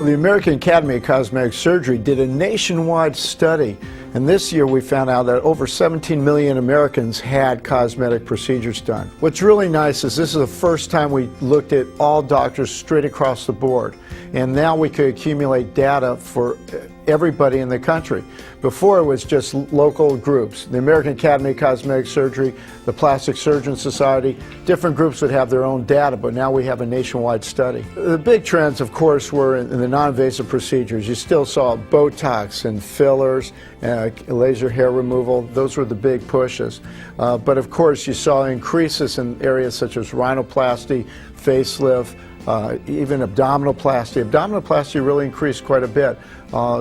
The American Academy of Cosmetic Surgery did a nationwide study, and this year we found out that over 17 million Americans had cosmetic procedures done. What's really nice is this is the first time we looked at all doctors straight across the board, and now we could accumulate data for everybody in the country. Before it was just local groups. The American Academy of Cosmetic Surgery, the Plastic Surgeon Society, different groups would have their own data, but now we have a nationwide study. The big trends, of course, were in the non-invasive procedures. You still saw Botox and fillers, laser hair removal. Those were the big pushes. But of course, you saw increases in areas such as rhinoplasty, facelift, even abdominoplasty. Abdominoplasty really increased quite a bit,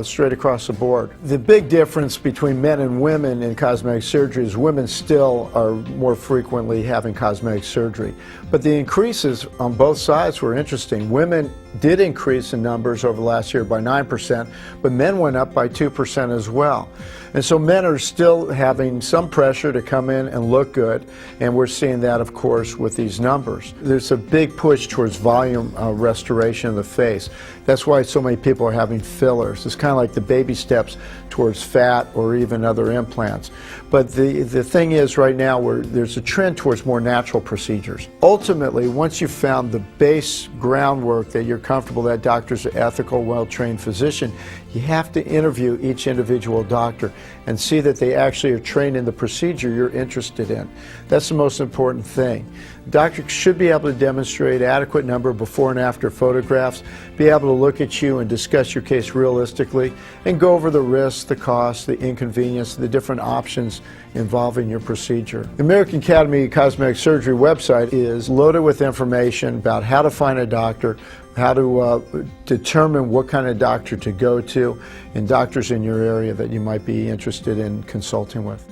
straight across the board. The big difference between men and women in cosmetic surgery is women still are more frequently having cosmetic surgery. But the increases on both sides were interesting. Women did increase in numbers over the last year by 9%, but men went up by 2% as well. And so men are still having some pressure to come in and look good, and we're seeing that, of course, with these numbers. There's a big push towards volume restoration of the face. That's why so many people are having fillers. It's kind of like the baby steps towards fat or even other implants. But the thing is, right now, there's a trend towards more natural procedures. Ultimately, once you've found the base groundwork that you're comfortable, that doctor's an ethical, well-trained physician, you have to interview each individual doctor and see that they actually are trained in the procedure you're interested in. That's the most important thing. The doctor should be able to demonstrate adequate number of before and after photographs, be able to look at you and discuss your case realistically, and go over the risks, the costs, the inconvenience, the different options involving your procedure. The American Academy of Cosmetic Surgery website is loaded with information about how to find a doctor, how to determine what kind of doctor to go to, and doctors in your area that you might be interested in consulting with.